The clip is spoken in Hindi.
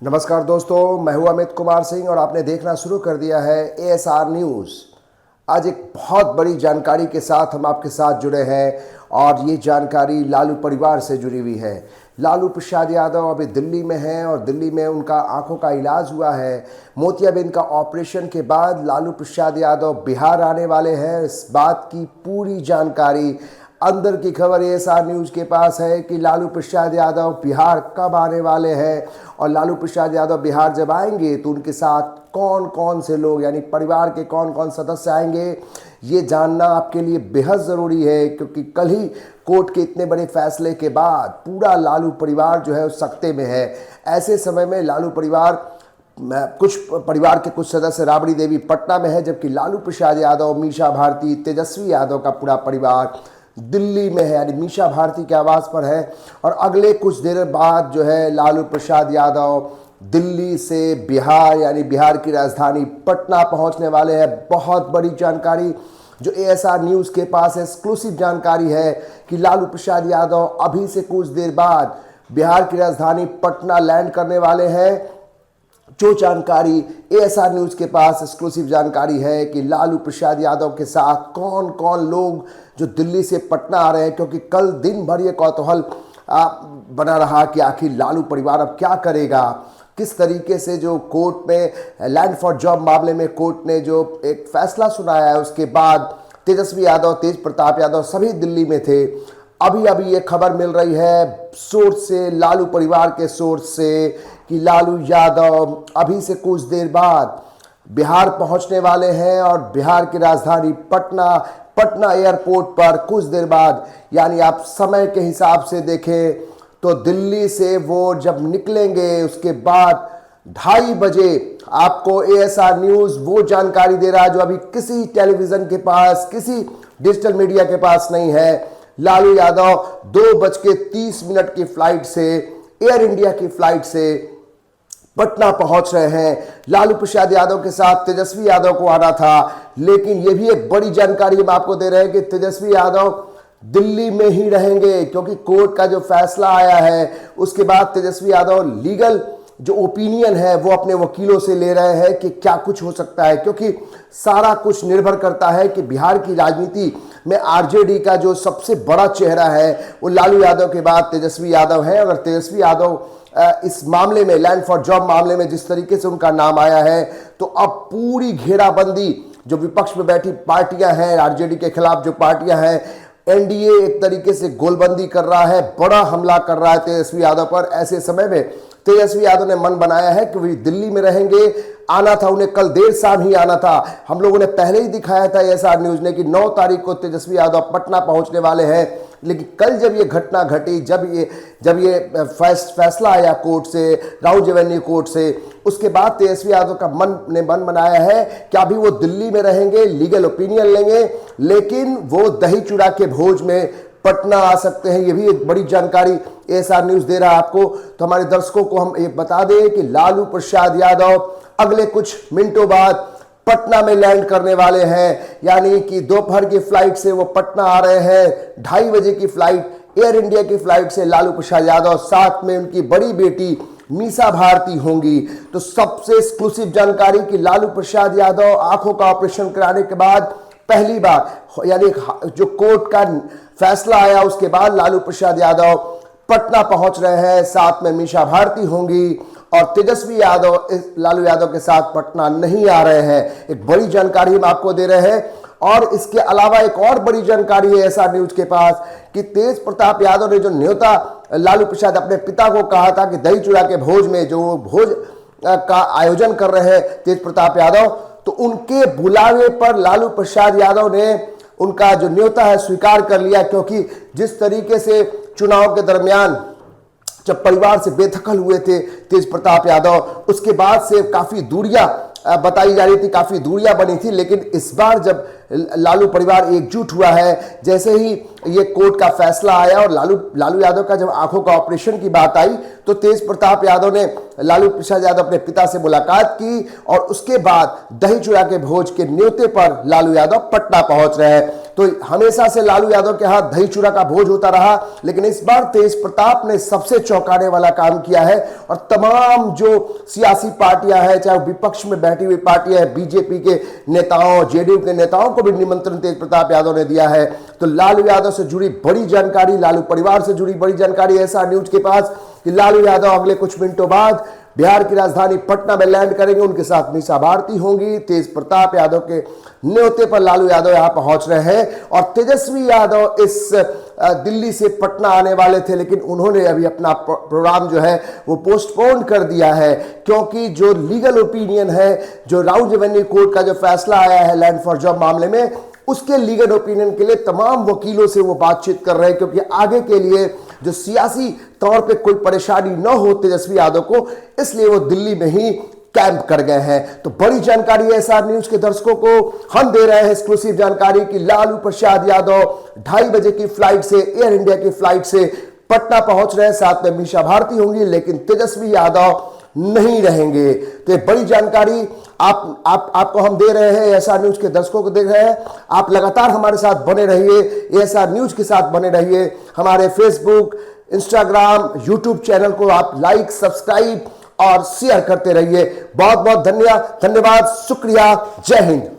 नमस्कार दोस्तों, मैं हूं अमित कुमार सिंह और आपने देखना शुरू कर दिया है एएसआर न्यूज़। आज एक बहुत बड़ी जानकारी के साथ हम आपके साथ जुड़े हैं और ये जानकारी लालू परिवार से जुड़ी हुई है। लालू प्रसाद यादव अभी दिल्ली में हैं और दिल्ली में उनका आंखों का इलाज हुआ है। मोतियाबिंद का ऑपरेशन के बाद लालू प्रसाद यादव बिहार आने वाले हैं। इस बात की पूरी जानकारी, अंदर की खबर एएसआर न्यूज़ के पास है कि लालू प्रसाद यादव बिहार कब आने वाले हैं और लालू प्रसाद यादव बिहार जब आएंगे तो उनके साथ कौन कौन से लोग यानी परिवार के कौन कौन सदस्य आएंगे, ये जानना आपके लिए बेहद ज़रूरी है। क्योंकि कल ही कोर्ट के इतने बड़े फैसले के बाद पूरा लालू परिवार जो है उस सख्ते में है। ऐसे समय में लालू परिवार कुछ परिवार के कुछ सदस्य राबड़ी देवी पटना में है, जबकि लालू प्रसाद यादव, मीशा भारती, तेजस्वी यादव का पूरा परिवार दिल्ली में है, यानी मीशा भारती के आवास पर है। और अगले कुछ देर बाद जो है लालू प्रसाद यादव दिल्ली से बिहार यानी बिहार की राजधानी पटना पहुंचने वाले हैं। बहुत बड़ी जानकारी जो एएसआर न्यूज़ के पास एक्सक्लूसिव जानकारी है कि लालू प्रसाद यादव अभी से कुछ देर बाद बिहार की राजधानी पटना लैंड करने वाले हैं। जो जानकारी एएसआर न्यूज़ के पास एक्सक्लूसिव जानकारी है कि लालू प्रसाद यादव के साथ कौन कौन लोग जो दिल्ली से पटना आ रहे हैं, क्योंकि कल दिन भर ये कौतूहल बना रहा कि आखिर लालू परिवार अब क्या करेगा। किस तरीके से जो कोर्ट में लैंड फॉर जॉब मामले में कोर्ट ने जो एक फैसला सुनाया है, उसके बाद तेजस्वी यादव, तेज प्रताप यादव सभी दिल्ली में थे। अभी ये खबर मिल रही है सोर्स से, लालू परिवार के सोर्स से, कि लालू यादव अभी से कुछ देर बाद बिहार पहुंचने वाले हैं और बिहार की राजधानी पटना एयरपोर्ट पर कुछ देर बाद, यानी आप समय के हिसाब से देखें तो दिल्ली से वो जब निकलेंगे उसके बाद 2:30 बजे आपको एएसआर न्यूज़ वो जानकारी दे रहा है जो अभी किसी टेलीविज़न के पास, किसी डिजिटल मीडिया के पास नहीं है। लालू यादव 2:30 की फ्लाइट से, एयर इंडिया की फ्लाइट से पटना पहुंच रहे हैं। लालू प्रसाद यादव के साथ तेजस्वी यादव को आना था, लेकिन यह भी एक बड़ी जानकारी हम आपको दे रहे हैं कि तेजस्वी यादव दिल्ली में ही रहेंगे, क्योंकि कोर्ट का जो फैसला आया है उसके बाद तेजस्वी यादव लीगल जो ओपिनियन है वो अपने वकीलों से ले रहे हैं कि क्या कुछ हो सकता है। क्योंकि सारा कुछ निर्भर करता है कि बिहार की राजनीति में आरजेडी का जो सबसे बड़ा चेहरा है वो लालू यादव के बाद तेजस्वी यादव है। अगर तेजस्वी यादव इस मामले में, लैंड फॉर जॉब मामले में जिस तरीके से उनका नाम आया है, तो अब पूरी घेराबंदी जो विपक्ष में बैठी पार्टियां हैं, आरजेडी के खिलाफ जो पार्टियां हैं, एनडीए एक तरीके से गोलबंदी कर रहा है, बड़ा हमला कर रहा है तेजस्वी यादव पर। ऐसे समय में तेजस्वी यादव ने मन बनाया है कि वे दिल्ली में रहेंगे। आना था उन्हें, कल देर शाम ही आना था। हम लोगों ने पहले ही दिखाया था एएसआर न्यूज़ ने कि 9 तारीख को तेजस्वी यादव पटना पहुंचने वाले हैं। लेकिन कल जब ये घटना घटी, जब ये फैसला आया कोर्ट से, राउज एवेन्यू कोर्ट से, उसके बाद तेजस्वी यादव का मन बनाया है कि अभी वो दिल्ली में रहेंगे, लीगल ओपिनियन लेंगे, लेकिन वो दही चूड़ा के भोज में पटना आ सकते हैं। ये भी एक बड़ी जानकारी एएसआर न्यूज़ दे रहा है आपको। तो हमारे दर्शकों को हम ये बता दें कि लालू प्रसाद यादव अगले कुछ मिनटों बाद पटना में लैंड करने वाले हैं, यानी कि दोपहर की फ्लाइट से वो पटना आ रहे हैं। 2:30 बजे की फ्लाइट, एयर इंडिया की फ्लाइट से लालू प्रसाद यादव, साथ में उनकी बड़ी बेटी मीशा भारती होंगी। तो सबसे एक्सक्लूसिव जानकारी कि लालू प्रसाद यादव आंखों का ऑपरेशन कराने के बाद पहली बार, यानी जो कोर्ट का फैसला आया उसके बाद लालू प्रसाद यादव पटना पहुंच रहे हैं, साथ में मीशा भारती होंगी और तेजस्वी यादव लालू यादव के साथ पटना नहीं आ रहे हैं। एक बड़ी जानकारी हम आपको दे रहे हैं। और इसके अलावा एक और बड़ी जानकारी है एएसआर न्यूज़ के पास कि तेज प्रताप यादव ने जो न्योता लालू प्रसाद अपने पिता को कहा था कि दही चूड़ा के भोज में जो भोज का आयोजन कर रहे हैं तेज प्रताप यादव, तो उनके बुलावे पर लालू प्रसाद यादव ने उनका जो न्योता है स्वीकार कर लिया। क्योंकि जिस तरीके से चुनाव के दरमियान जब परिवार से बेदखल हुए थे तेज प्रताप यादव, उसके बाद से काफ़ी दूरियां बताई जा रही थी, काफ़ी दूरियां बनी थी। लेकिन इस बार जब लालू परिवार एकजुट हुआ है, जैसे ही ये कोर्ट का फैसला आया और लालू यादव का जब आंखों का ऑपरेशन की बात आई, तो तेज प्रताप यादव ने लालू प्रसाद यादव अपने पिता से मुलाकात की और उसके बाद दही चूड़ा के भोज के न्योते पर लालू यादव पटना पहुंच रहे हैं। तो हमेशा से लालू यादव के हाथ दही चूड़ा का भोज होता रहा, लेकिन इस बार तेज प्रताप ने सबसे चौंकाने वाला काम किया है और तमाम जो सियासी पार्टियां हैं, चाहे विपक्ष में बैठी हुई पार्टियां हैं, बीजेपी के नेताओं, जेडीयू के नेताओं को भी निमंत्रण तेज प्रताप यादव ने दिया है। तो लालू यादव से जुड़ी बड़ी जानकारी, लालू परिवार से जुड़ी बड़ी जानकारी एएसआर न्यूज के पास कि लालू यादव अगले कुछ मिनटों बाद बिहार की राजधानी पटना में लैंड करेंगे। उनके साथ मीसा भारती होंगी। तेज प्रताप यादव के न्योते पर लालू यादव यहां पहुंच रहे हैं और तेजस्वी यादव इस दिल्ली से पटना आने वाले थे, लेकिन उन्होंने अभी अपना प्रोग्राम जो है वो पोस्टपोन कर दिया है, क्योंकि जो लीगल ओपिनियन है, जो राउज रेवेन्यू कोर्ट का जो फैसला आया है लैंड फॉर जॉब मामले में, उसके लीगल ओपिनियन के लिए तमाम वकीलों से वो बातचीत कर रहे हैं, क्योंकि आगे के लिए जो सियासी तौर पे कोई परेशानी न हो तेजस्वी यादव को, इसलिए वो दिल्ली में ही कैंप कर गए हैं। तो बड़ी जानकारी है एएसआर न्यूज के दर्शकों को हम दे रहे हैं एक्सक्लूसिव जानकारी कि लालू प्रसाद यादव 2:30 बजे की फ्लाइट से, एयर इंडिया की फ्लाइट से पटना पहुंच रहे हैं। साथ में मीसा भारती होंगी, लेकिन तेजस्वी यादव नहीं रहेंगे। तो ये बड़ी जानकारी आपको हम दे रहे हैं, एएसआर न्यूज के दर्शकों को दे रहे हैं। आप लगातार हमारे साथ बने रहिए, एएसआर न्यूज के साथ बने रहिए। हमारे फेसबुक, इंस्टाग्राम, यूट्यूब चैनल को आप लाइक, सब्सक्राइब और शेयर करते रहिए। बहुत बहुत धन्यवाद, शुक्रिया। जय हिंद।